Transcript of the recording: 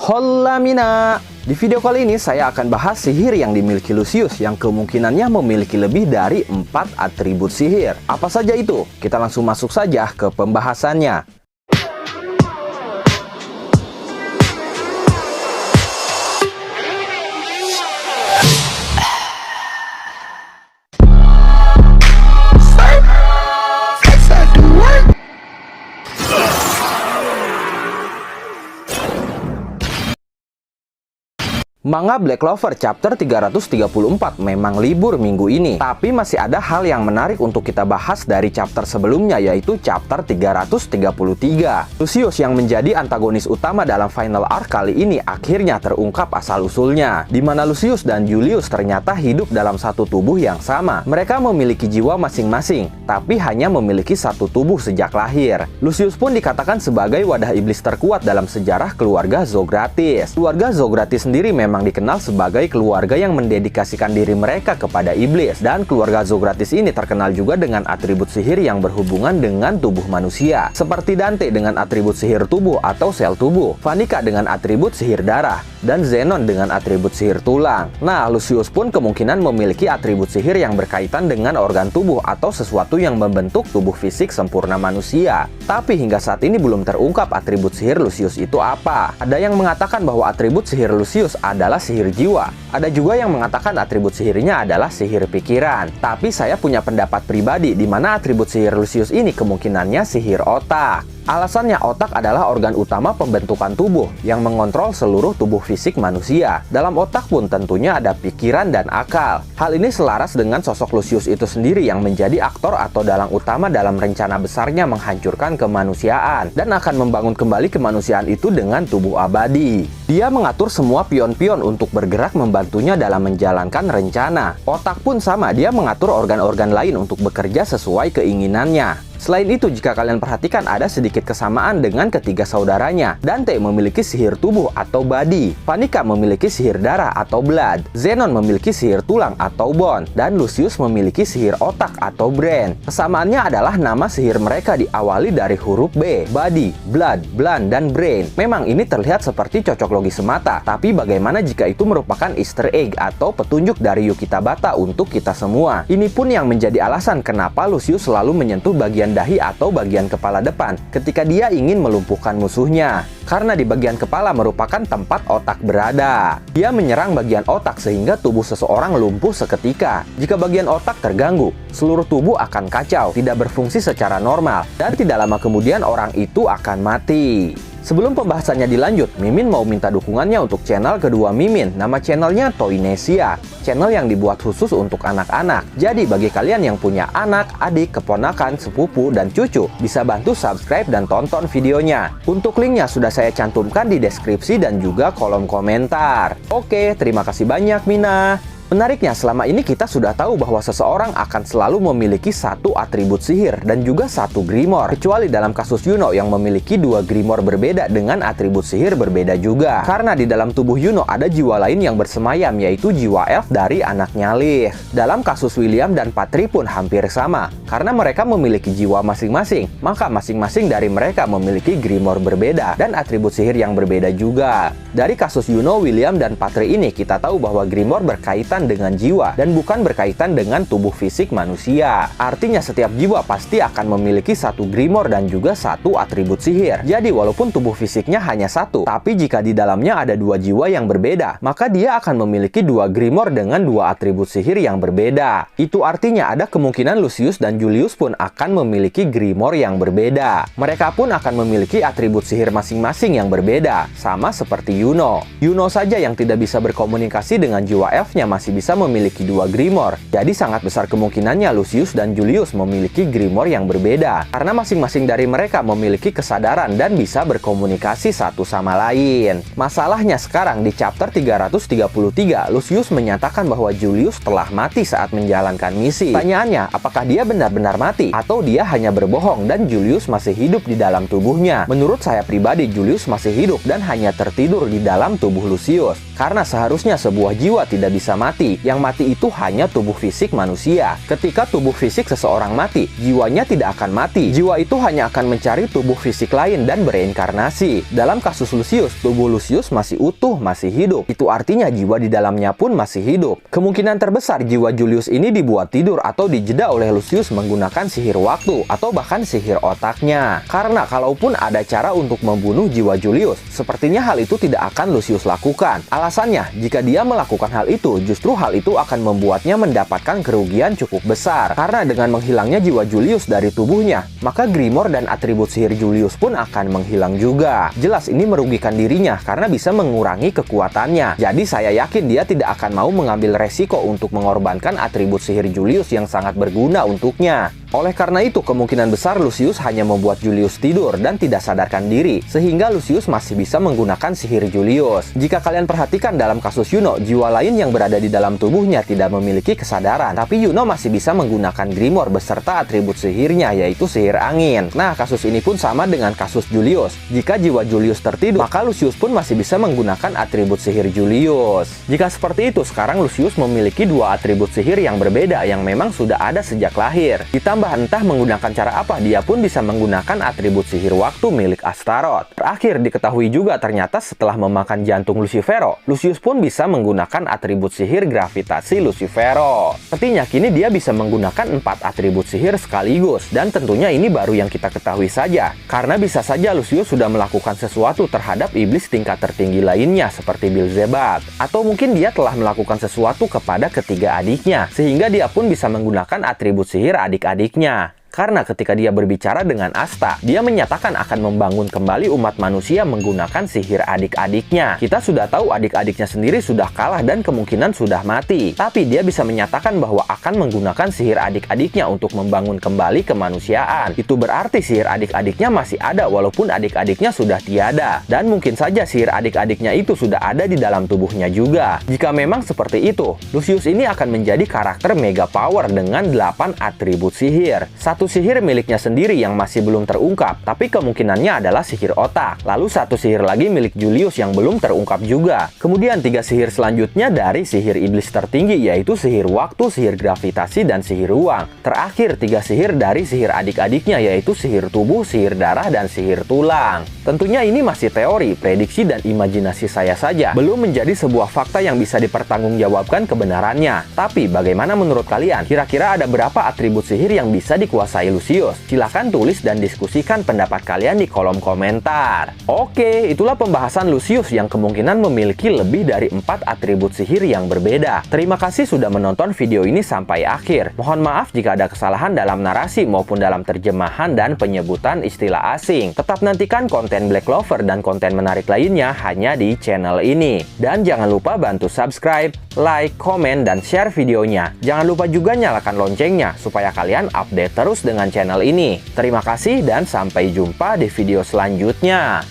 Hola Mina! Di video kali ini saya akan bahas sihir yang dimiliki Lucius yang kemungkinannya memiliki lebih dari 4 atribut sihir. Apa saja itu? Kita langsung masuk saja ke pembahasannya. Manga Black Clover chapter 334 memang libur minggu ini, tapi masih ada hal yang menarik untuk kita bahas dari chapter sebelumnya, yaitu chapter 333. Lucius yang menjadi antagonis utama dalam final arc kali ini akhirnya terungkap asal-usulnya, di mana Lucius dan Julius ternyata hidup dalam satu tubuh yang sama. Mereka memiliki jiwa masing-masing, tapi hanya memiliki satu tubuh sejak lahir. Lucius pun dikatakan sebagai wadah iblis terkuat dalam sejarah keluarga Zogratis. Keluarga Zogratis sendiri memang dikenal sebagai keluarga yang mendedikasikan diri mereka kepada iblis, dan keluarga Zogratis ini terkenal juga dengan atribut sihir yang berhubungan dengan tubuh manusia, seperti Dante dengan atribut sihir tubuh atau sel tubuh, Vanica dengan atribut sihir darah, dan Zenon dengan atribut sihir tulang. Nah, Lucius pun kemungkinan memiliki atribut sihir yang berkaitan dengan organ tubuh atau sesuatu yang membentuk tubuh fisik sempurna manusia. Tapi hingga saat ini belum terungkap atribut sihir Lucius itu apa. Ada yang mengatakan bahwa atribut sihir Lucius adalah sihir jiwa. Ada juga yang mengatakan atribut sihirnya adalah sihir pikiran. Tapi saya punya pendapat pribadi di mana atribut sihir Lucius ini kemungkinannya sihir otak. Alasannya, otak adalah organ utama pembentukan tubuh yang mengontrol seluruh tubuh fisik manusia. Dalam otak pun tentunya ada pikiran dan akal. Hal ini selaras dengan sosok Lucius itu sendiri yang menjadi aktor atau dalang utama dalam rencana besarnya menghancurkan kemanusiaan dan akan membangun kembali kemanusiaan itu dengan tubuh abadi. Dia mengatur semua pion-pion untuk bergerak membantunya dalam menjalankan rencana. Otak pun sama, dia mengatur organ-organ lain untuk bekerja sesuai keinginannya. Selain itu, jika kalian perhatikan ada sedikit kesamaan dengan ketiga saudaranya. Dante memiliki sihir tubuh atau body, Vanica memiliki sihir darah atau blood, Zenon memiliki sihir tulang atau bone, dan Lucius memiliki sihir otak atau brain. Kesamaannya adalah nama sihir mereka diawali dari huruf B, body, blood, blunt, dan brain. Memang ini terlihat seperti cocok logi semata, tapi bagaimana jika itu merupakan Easter egg atau petunjuk dari Yukita Bata untuk kita semua? Ini pun yang menjadi alasan kenapa Lucius selalu menyentuh bagian dahi atau bagian kepala depan ketika dia ingin melumpuhkan musuhnya, karena di bagian kepala merupakan tempat otak berada. Dia menyerang bagian otak sehingga tubuh seseorang lumpuh seketika. Jika bagian otak terganggu, seluruh tubuh akan kacau, tidak berfungsi secara normal, dan tidak lama kemudian orang itu akan mati. Sebelum pembahasannya dilanjut, Mimin mau minta dukungannya untuk channel kedua Mimin. Nama channelnya Toynesia, channel yang dibuat khusus untuk anak-anak. Jadi bagi kalian yang punya anak, adik, keponakan, sepupu, dan cucu, bisa bantu subscribe dan tonton videonya. Untuk linknya sudah saya cantumkan di deskripsi dan juga kolom komentar. Oke, terima kasih banyak Mina. Menariknya, selama ini kita sudah tahu bahwa seseorang akan selalu memiliki satu atribut sihir dan juga satu Grimoire, kecuali dalam kasus Yuno yang memiliki dua Grimoire berbeda dengan atribut sihir berbeda juga. Karena di dalam tubuh Yuno ada jiwa lain yang bersemayam, yaitu jiwa elf dari anaknya Lih. Dalam kasus William dan Patri pun hampir sama, karena mereka memiliki jiwa masing-masing, maka masing-masing dari mereka memiliki Grimoire berbeda dan atribut sihir yang berbeda juga. Dari kasus Yuno, William, dan Patri ini kita tahu bahwa Grimoire berkaitan dengan jiwa dan bukan berkaitan dengan tubuh fisik manusia. Artinya setiap jiwa pasti akan memiliki satu Grimoire dan juga satu atribut sihir. Jadi walaupun tubuh fisiknya hanya satu, tapi jika di dalamnya ada dua jiwa yang berbeda, maka dia akan memiliki dua Grimoire dengan dua atribut sihir yang berbeda. Itu artinya ada kemungkinan Lucius dan Julius pun akan memiliki Grimoire yang berbeda. Mereka pun akan memiliki atribut sihir masing-masing yang berbeda, sama seperti Yuno. Yuno saja yang tidak bisa berkomunikasi dengan jiwa elfnya masih bisa memiliki dua Grimoire. Jadi sangat besar kemungkinannya Lucius dan Julius memiliki Grimoire yang berbeda, karena masing-masing dari mereka memiliki kesadaran dan bisa berkomunikasi satu sama lain. Masalahnya sekarang di chapter 333, Lucius menyatakan bahwa Julius telah mati saat menjalankan misi. Pertanyaannya, apakah dia benar-benar mati atau dia hanya berbohong dan Julius masih hidup di dalam tubuhnya? Menurut saya pribadi, Julius masih hidup dan hanya tertidur di dalam tubuh Lucius. Karena seharusnya sebuah jiwa tidak bisa mati, yang mati itu hanya tubuh fisik manusia. Ketika tubuh fisik seseorang mati, jiwanya tidak akan mati. Jiwa itu hanya akan mencari tubuh fisik lain dan bereinkarnasi. Dalam kasus Lucius, tubuh Lucius masih utuh, masih hidup. Itu artinya jiwa di dalamnya pun masih hidup. Kemungkinan terbesar jiwa Julius ini dibuat tidur atau dijeda oleh Lucius menggunakan sihir waktu atau bahkan sihir otaknya. Karena kalaupun ada cara untuk membunuh jiwa Julius, sepertinya hal itu tidak akan Lucius lakukan. Alasannya, jika dia melakukan hal itu, justru hal itu akan membuatnya mendapatkan kerugian cukup besar. Karena dengan menghilangnya jiwa Julius dari tubuhnya, maka Grimoire dan atribut sihir Julius pun akan menghilang juga. Jelas ini merugikan dirinya karena bisa mengurangi kekuatannya. Jadi saya yakin dia tidak akan mau mengambil resiko untuk mengorbankan atribut sihir Julius yang sangat berguna untuknya. Oleh karena itu, kemungkinan besar Lucius hanya membuat Julius tidur dan tidak sadarkan diri, sehingga Lucius masih bisa menggunakan sihir Julius. Jika kalian perhatikan dalam kasus Yuno, jiwa lain yang berada di dalam tubuhnya tidak memiliki kesadaran, tapi Yuno masih bisa menggunakan Grimoire beserta atribut sihirnya, yaitu sihir angin. Nah, kasus ini pun sama dengan kasus Julius. Jika jiwa Julius tertidur, maka Lucius pun masih bisa menggunakan atribut sihir Julius. Jika seperti itu, sekarang Lucius memiliki dua atribut sihir yang berbeda yang memang sudah ada sejak lahir. Ditambah entah menggunakan cara apa, dia pun bisa menggunakan atribut sihir waktu milik Astaroth. Terakhir diketahui juga ternyata setelah memakan jantung Lucifero, Lucius pun bisa menggunakan atribut sihir gravitasi Lucifero. Artinya kini dia bisa menggunakan 4 atribut sihir sekaligus, dan tentunya ini baru yang kita ketahui saja. Karena bisa saja Lucius sudah melakukan sesuatu terhadap iblis tingkat tertinggi lainnya seperti Beelzebub, atau mungkin dia telah melakukan sesuatu kepada ketiga adiknya, sehingga dia pun bisa menggunakan atribut sihir adik-adiknya. Karena ketika dia berbicara dengan Asta, dia menyatakan akan membangun kembali umat manusia menggunakan sihir adik-adiknya. Kita sudah tahu adik-adiknya sendiri sudah kalah dan kemungkinan sudah mati. Tapi dia bisa menyatakan bahwa akan menggunakan sihir adik-adiknya untuk membangun kembali kemanusiaan. Itu berarti sihir adik-adiknya masih ada walaupun adik-adiknya sudah tiada. Dan mungkin saja sihir adik-adiknya itu sudah ada di dalam tubuhnya juga. Jika memang seperti itu, Lucius ini akan menjadi karakter mega power dengan 8 atribut sihir. Satu sihir miliknya sendiri yang masih belum terungkap, tapi kemungkinannya adalah sihir otak. Lalu satu sihir lagi milik Julius yang belum terungkap juga. Kemudian 3 sihir selanjutnya dari sihir iblis tertinggi, yaitu sihir waktu, sihir gravitasi, dan sihir ruang. Terakhir 3 sihir dari sihir adik-adiknya, yaitu sihir tubuh, sihir darah, dan sihir tulang. Tentunya ini masih teori, prediksi, dan imajinasi saya saja. Belum menjadi sebuah fakta yang bisa dipertanggungjawabkan kebenarannya. Tapi bagaimana menurut kalian? Kira-kira ada berapa atribut sihir yang bisa dikuasai Lucius? Silahkan tulis dan diskusikan pendapat kalian di kolom komentar. Oke, itulah pembahasan Lucius yang kemungkinan memiliki lebih dari 4 atribut sihir yang berbeda. Terima kasih sudah menonton video ini sampai akhir. Mohon maaf jika ada kesalahan dalam narasi maupun dalam terjemahan dan penyebutan istilah asing. Tetap nantikan konten Black Clover dan konten menarik lainnya hanya di channel ini. Dan jangan lupa bantu subscribe, like, komen, dan share videonya. Jangan lupa juga nyalakan loncengnya supaya kalian update terus dengan channel ini. Terima kasih dan sampai jumpa di video selanjutnya.